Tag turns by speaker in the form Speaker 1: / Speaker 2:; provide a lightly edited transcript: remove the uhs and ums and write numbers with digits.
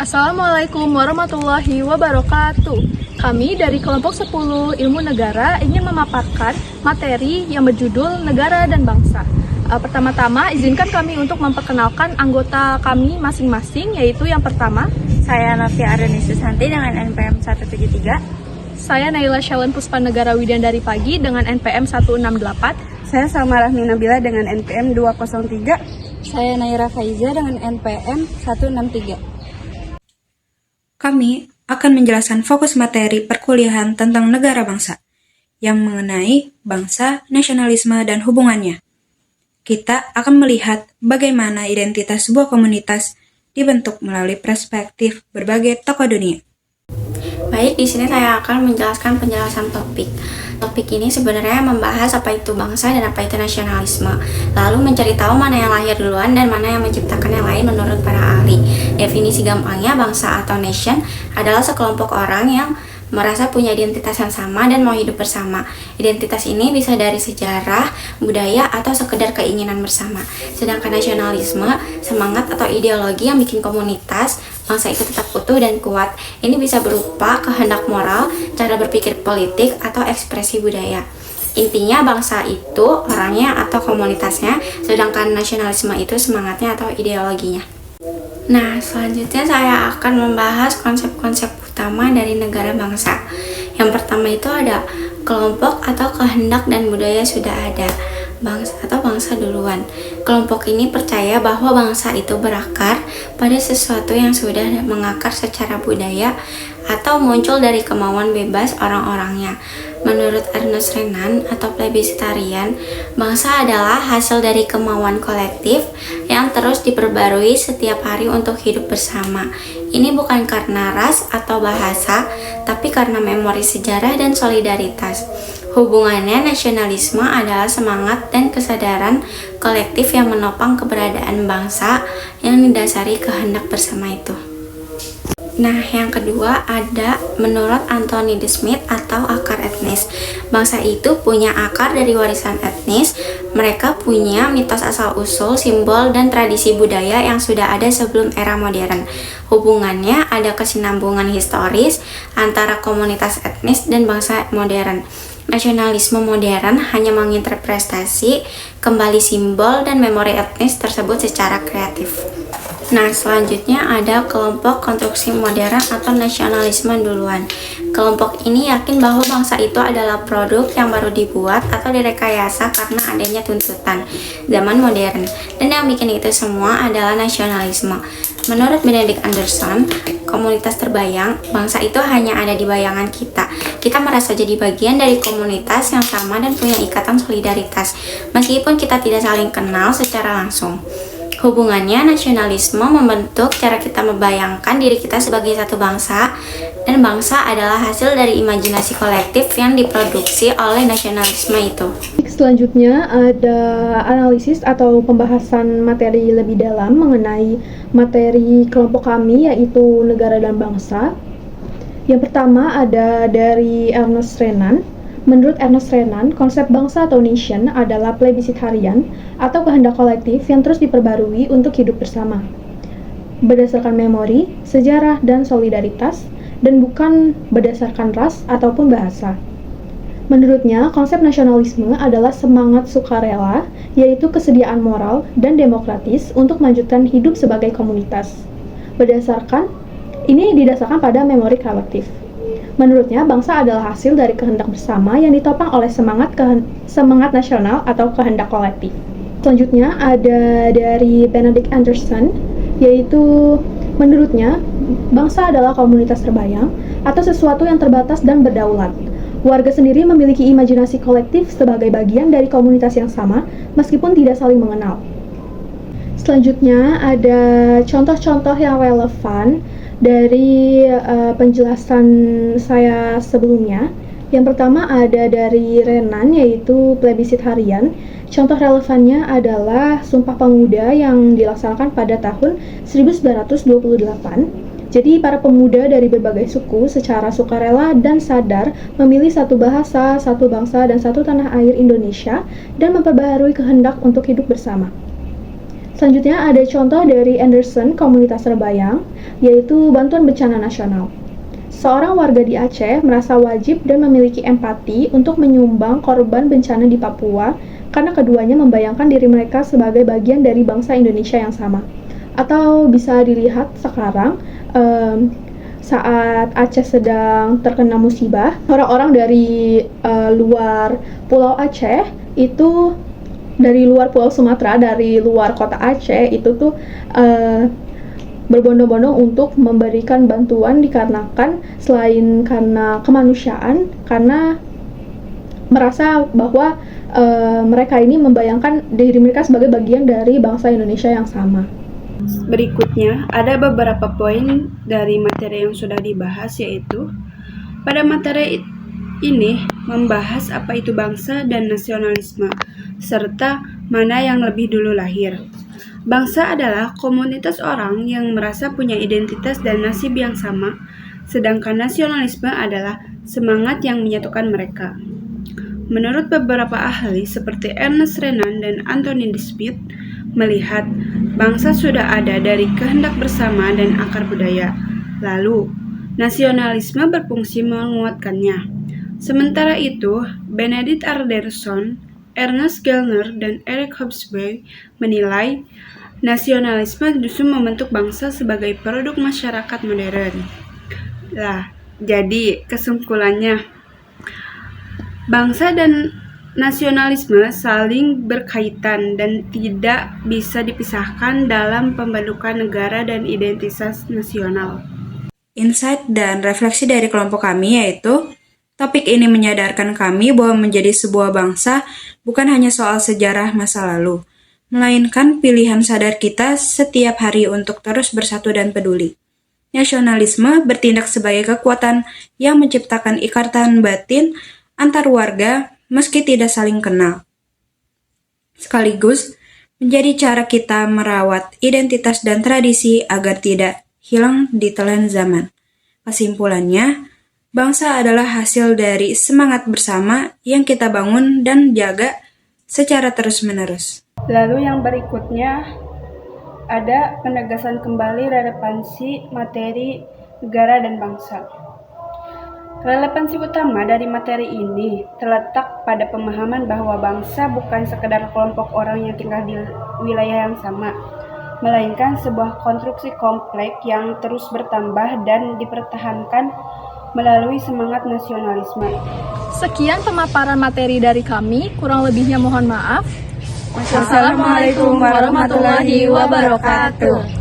Speaker 1: Assalamualaikum warahmatullahi wabarakatuh. Kami dari kelompok 10 Ilmu Negara ingin memaparkan materi yang berjudul Negara dan Bangsa. Pertama-tama izinkan kami untuk memperkenalkan anggota kami masing-masing, yaitu yang pertama,
Speaker 2: Saya Novia Ardenis Susanti dengan NPM 173.
Speaker 1: saya Naila Shalon Puspanegara Widandari Pagi dengan NPM 168.
Speaker 2: Saya Salma Rahmi Nabila dengan NPM 203.
Speaker 3: Saya Naira Faiza dengan NPM 163.
Speaker 4: Kami akan menjelaskan fokus materi perkuliahan tentang negara bangsa yang mengenai bangsa, nasionalisme, dan hubungannya. Kita akan melihat bagaimana identitas sebuah komunitas dibentuk melalui perspektif berbagai tokoh dunia.
Speaker 5: Baik, di sini saya akan menjelaskan penjelasan topik. Topik ini sebenarnya membahas apa itu bangsa dan apa itu nasionalisme. Lalu mencari tahu mana yang lahir duluan dan mana yang menciptakan yang lain menurut para ahli. Definisi gampangnya, bangsa atau nation adalah sekelompok orang yang merasa punya identitas yang sama dan mau hidup bersama. Identitas ini bisa dari sejarah, budaya, atau sekedar keinginan bersama. Sedangkan nasionalisme, semangat atau ideologi yang bikin komunitas bangsa itu tetap utuh dan kuat. Ini bisa berupa kehendak moral, cara berpikir politik, atau ekspresi budaya. Intinya bangsa itu orangnya atau komunitasnya, sedangkan nasionalisme itu semangatnya atau ideologinya. Nah, selanjutnya saya akan membahas konsep-konsep utama dari negara bangsa. Yang pertama itu ada kelompok atau kehendak dan budaya sudah ada. Bangsa atau bangsa duluan. Kelompok ini percaya bahwa bangsa itu berakar pada sesuatu yang sudah mengakar secara budaya atau muncul dari kemauan bebas orang-orangnya. Menurut Ernest Renan atau plebiscitarian, bangsa adalah hasil dari kemauan kolektif yang terus diperbarui setiap hari untuk hidup bersama. Ini bukan karena ras atau bahasa, tapi karena memori sejarah dan solidaritas. Hubungannya, nasionalisme adalah semangat dan kesadaran kolektif yang menopang keberadaan bangsa yang didasari kehendak bersama itu. Nah, yang kedua ada menurut Anthony de Smet atau akar etnis. Bangsa itu punya akar dari warisan etnis. Mereka punya mitos asal-usul, simbol, dan tradisi budaya yang sudah ada sebelum era modern. Hubungannya ada kesinambungan historis antara komunitas etnis dan bangsa modern. Nasionalisme modern hanya menginterpretasi kembali simbol dan memori etnis tersebut secara kreatif. Nah, selanjutnya ada kelompok konstruksi modern atau nasionalisme duluan. Kelompok ini yakin bahwa bangsa itu adalah produk yang baru dibuat atau direkayasa karena adanya tuntutan zaman modern. Dan yang bikin itu semua adalah nasionalisme. Menurut Benedict Anderson, komunitas terbayang, bangsa itu hanya ada di bayangan kita. Kita merasa jadi bagian dari komunitas yang sama dan punya ikatan solidaritas, meskipun kita tidak saling kenal secara langsung. Hubungannya, nasionalisme membentuk cara kita membayangkan diri kita sebagai satu bangsa, dan bangsa adalah hasil dari imajinasi kolektif yang diproduksi oleh nasionalisme itu.
Speaker 1: Selanjutnya ada analisis atau pembahasan materi lebih dalam mengenai materi kelompok kami, yaitu negara dan bangsa. Yang pertama ada dari Ernest Renan. Menurut Ernest Renan, konsep bangsa atau nation adalah plebiscitarian atau kehendak kolektif yang terus diperbarui untuk hidup bersama, berdasarkan memori, sejarah, dan solidaritas, dan bukan berdasarkan ras ataupun bahasa. Menurutnya, konsep nasionalisme adalah semangat sukarela, yaitu kesediaan moral dan demokratis untuk melanjutkan hidup sebagai komunitas. Ini didasarkan pada memori kolektif. Menurutnya, bangsa adalah hasil dari kehendak bersama yang ditopang oleh semangat nasional atau kehendak kolektif. Selanjutnya ada dari Benedict Anderson, yaitu menurutnya, bangsa adalah komunitas terbayang atau sesuatu yang terbatas dan berdaulat. Warga sendiri memiliki imajinasi kolektif sebagai bagian dari komunitas yang sama, meskipun tidak saling mengenal. Selanjutnya ada contoh-contoh yang relevan dari penjelasan saya sebelumnya. Yang pertama ada dari Renan, yaitu plebiscitarian. Contoh relevannya adalah Sumpah Pemuda yang dilaksanakan pada tahun 1928. Jadi para pemuda dari berbagai suku secara sukarela dan sadar memilih satu bahasa, satu bangsa, dan satu tanah air Indonesia dan memperbaharui kehendak untuk hidup bersama. Selanjutnya ada contoh dari Anderson Komunitas Rebayang, yaitu Bantuan Bencana Nasional. Seorang warga di Aceh merasa wajib dan memiliki empati untuk menyumbang korban bencana di Papua karena keduanya membayangkan diri mereka sebagai bagian dari bangsa Indonesia yang sama. Atau bisa dilihat sekarang, saat Aceh sedang terkena musibah, orang-orang dari luar Pulau Aceh itu, dari luar Pulau Sumatera, dari luar kota Aceh itu tuh berbondong-bondong untuk memberikan bantuan dikarenakan selain karena kemanusiaan, karena merasa bahwa mereka ini membayangkan diri mereka sebagai bagian dari bangsa Indonesia yang sama.
Speaker 6: Berikutnya, ada beberapa poin dari materi yang sudah dibahas, yaitu pada materi ini membahas apa itu bangsa dan nasionalisme, serta mana yang lebih dulu lahir. Bangsa adalah komunitas orang yang merasa punya identitas dan nasib yang sama, sedangkan nasionalisme adalah semangat yang menyatukan mereka. Menurut beberapa ahli seperti Ernest Renan dan Anthony D. Smith, melihat bangsa sudah ada dari kehendak bersama dan akar budaya, lalu nasionalisme berfungsi menguatkannya. Sementara itu, Benedict Anderson, Ernest Gellner, dan Eric Hobsbawm menilai nasionalisme justru membentuk bangsa sebagai produk masyarakat modern. Jadi kesimpulannya, bangsa dan nasionalisme saling berkaitan dan tidak bisa dipisahkan dalam pembentukan negara dan identitas nasional.
Speaker 4: Insight dan refleksi dari kelompok kami yaitu, topik ini menyadarkan kami bahwa menjadi sebuah bangsa bukan hanya soal sejarah masa lalu, melainkan pilihan sadar kita setiap hari untuk terus bersatu dan peduli. Nasionalisme bertindak sebagai kekuatan yang menciptakan ikatan batin antar warga meski tidak saling kenal. Sekaligus menjadi cara kita merawat identitas dan tradisi agar tidak hilang di telan zaman. Kesimpulannya, bangsa adalah hasil dari semangat bersama yang kita bangun dan jaga secara terus-menerus.
Speaker 6: Lalu yang berikutnya ada penegasan kembali relevansi materi negara dan bangsa. Relevansi utama dari materi ini terletak pada pemahaman bahwa bangsa bukan sekedar kelompok orang yang tinggal di wilayah yang sama, melainkan sebuah konstruksi kompleks yang terus bertambah dan dipertahankan melalui semangat nasionalisme.
Speaker 1: Sekian pemaparan materi dari kami, kurang lebihnya mohon maaf.
Speaker 2: Wassalamualaikum warahmatullahi wabarakatuh.